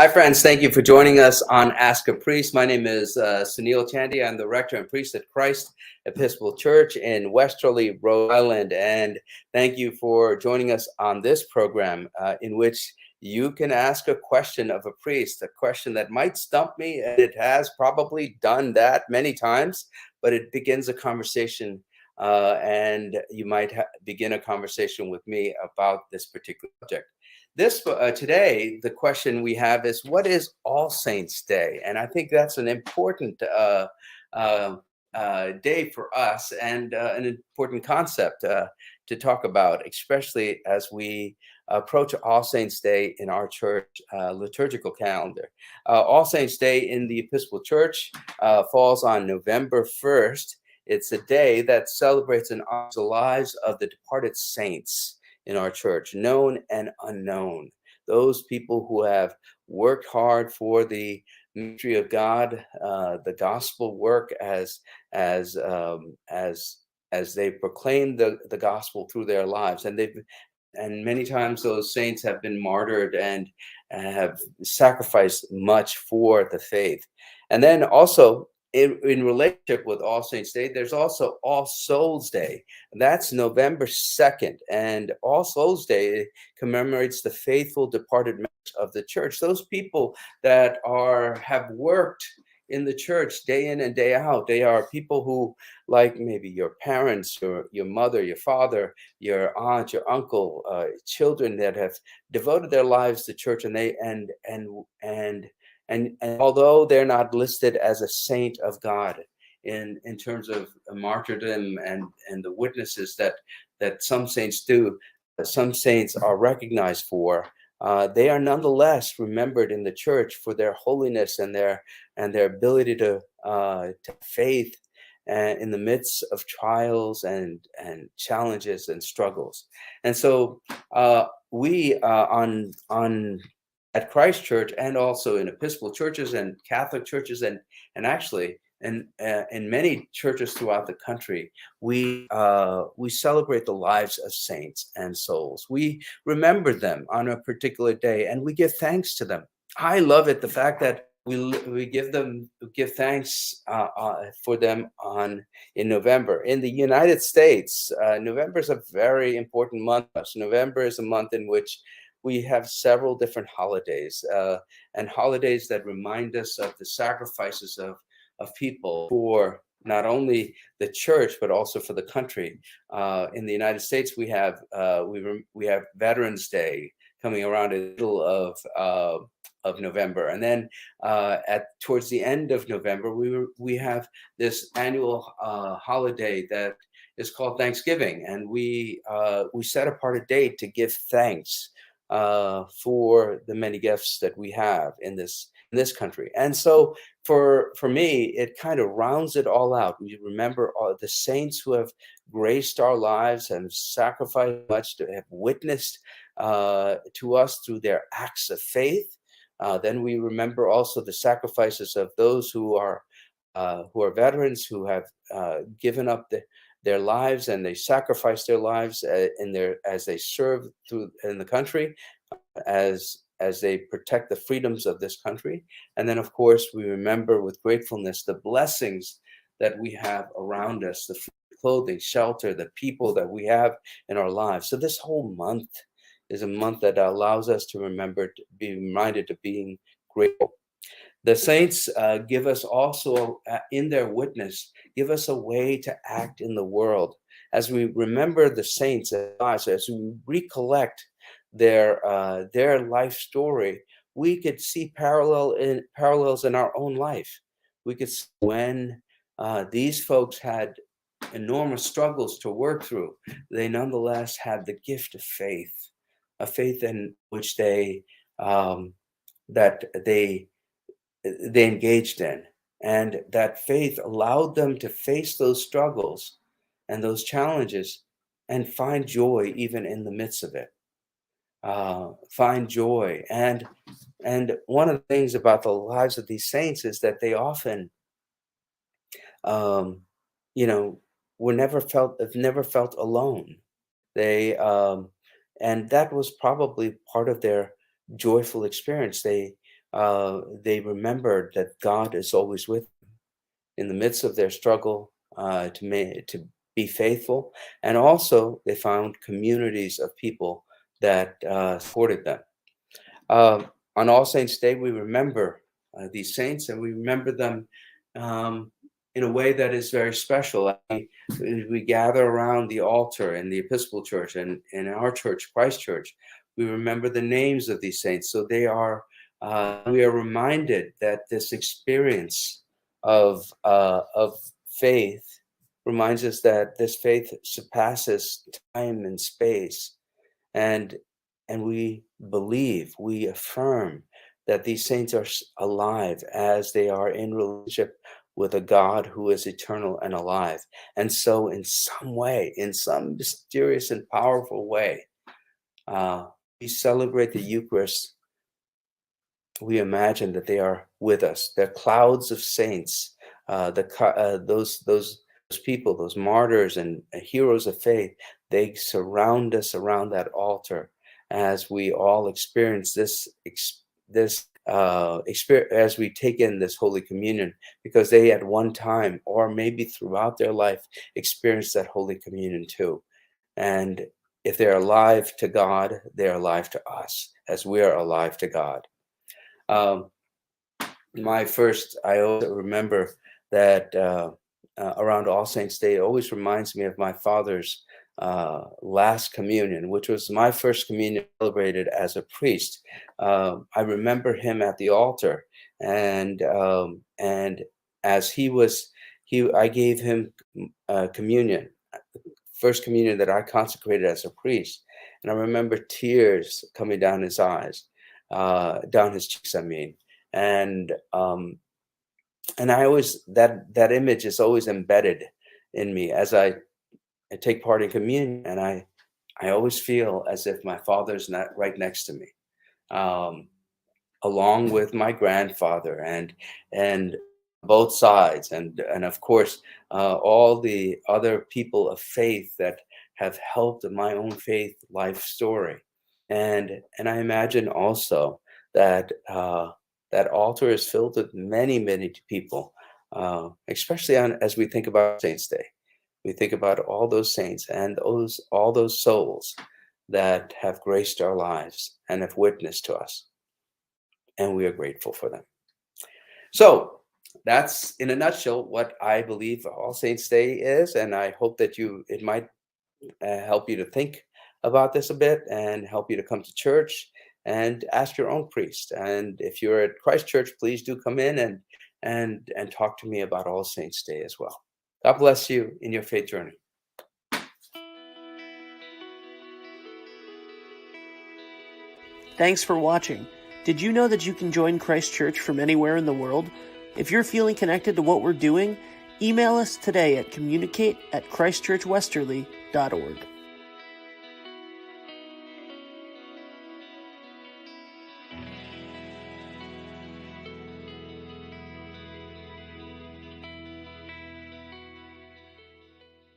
Hi, friends. Thank you for joining us on Ask a Priest. My name is Sunil Chandy. I'm the rector and priest at Christ Episcopal Church in Westerly, Rhode Island. And thank you for joining us on this program in which you can ask a question of a priest, a question that might stump me, and it has probably done that many times, but it begins a conversation. And you might begin a conversation with me about this particular subject. This today, the question we have is, what is All Saints Day? And I think that's an important uh, day for us and an important concept to talk about, especially as we approach All Saints Day in our church liturgical calendar. All Saints Day in the Episcopal Church falls on November 1st. It's a day that celebrates and honors the lives of the departed saints in our church, known and unknown. Those people who have worked hard for the ministry of God, the gospel work as um, as as they proclaim the gospel through their lives, and many times those saints have been martyred and have sacrificed much for the faith. And then also in relationship with All Saints Day, there's also All Souls Day. That's November 2nd. And All Souls Day commemorates the faithful departed members of the church, those people that have worked in the church day in and day out. They are people who, like maybe your parents, your mother, your father, your aunt, your uncle, children that have devoted their lives to church, and and although they're not listed as a saint of God in terms of martyrdom and the witnesses that some saints do, some saints are recognized for. They are nonetheless remembered in the church for their holiness and their ability to faith in the midst of trials and challenges and struggles. And so we on at Christ Church, and also in Episcopal churches and Catholic churches, and actually in many churches throughout the country, we celebrate the lives of saints and souls. We remember them on a particular day, and we give thanks to them. I love it, the fact that we give thanks for them in November. In the United States, November is a very important month. November is a month in which we have several different holidays, and holidays that remind us of the sacrifices of people for not only the church but also for the country. In the United States, we have Veterans Day coming around in the middle of November, and then towards the end of November, we have this annual holiday that is called Thanksgiving, and we set apart a day to give thanks for the many gifts that we have in this country. And so for me, it kind of rounds it all out. We remember all the saints who have graced our lives and sacrificed much, to have witnessed to us through their acts of faith. Then we remember also the sacrifices of those who are veterans, who have given up their lives, and they sacrifice their lives as they serve in the country, as they protect the freedoms of this country. And then, of course, we remember with gratefulness the blessings that we have around us, the food, clothing, shelter, the people that we have in our lives. So this whole month is a month that allows us to be reminded of being grateful. The saints give us also, in their witness, give us a way to act in the world. As we remember the saints' lives, as we recollect their life story, we could see parallels in our own life. We could see when these folks had enormous struggles to work through, they nonetheless had the gift of faith, a faith in which that they engaged in, and that faith allowed them to face those struggles and those challenges and find joy even in the midst of it. Find joy, and one of the things about the lives of these saints is that they often, um, you know, have never felt alone. They and that was probably part of their joyful experience. they remembered that God is always with them in the midst of their struggle, to be faithful, and also they found communities of people that supported them. Uh, on All Saints' Day, we remember these saints, and we remember them um, in a way that is very special. We gather around the altar in the Episcopal Church and in our church, Christ Church. We remember the names of these saints, so they are. We are reminded that this experience of faith reminds us that this faith surpasses time and space, and we believe, we affirm that these saints are alive as they are in relationship with a God who is eternal and alive. And so, in some way, in some mysterious and powerful way, we celebrate the Eucharist. We imagine that they are with us. They're clouds of saints, those people, those martyrs and heroes of faith. They surround us around that altar as we all experience this experience, as we take in this Holy Communion, because they at one time or maybe throughout their life experienced that Holy Communion too. And if they're alive to God, they're alive to us as we are alive to God. Um, I also remember that around All Saints' Day, it always reminds me of my father's last communion, which was my first communion celebrated as a priest. I remember him at the altar, and as I gave him communion, first communion that I consecrated as a priest, and I remember tears coming down his eyes, down his cheeks. I mean, and I always that image is always embedded in me as I take part in communion, and I always feel as if my father's not right next to me, um, along with my grandfather and both sides, and of course all the other people of faith that have helped my own faith life story, and I imagine also that that altar is filled with many people, especially as we think about Saints' Day. We think about all those saints and all those souls that have graced our lives and have witnessed to us, and we are grateful for them. So that's in a nutshell what I believe All Saints' Day is, and I hope that it might help you to think about this a bit and help you to come to church and ask your own priest. And if you're at Christ Church, please do come in and talk to me about All Saints' Day as well. God bless you in your faith journey. Thanks for watching. Did you know that you can join Christ Church from anywhere in the world? If you're feeling connected to what we're doing, email us today at communicate@christchurchwesterly.org.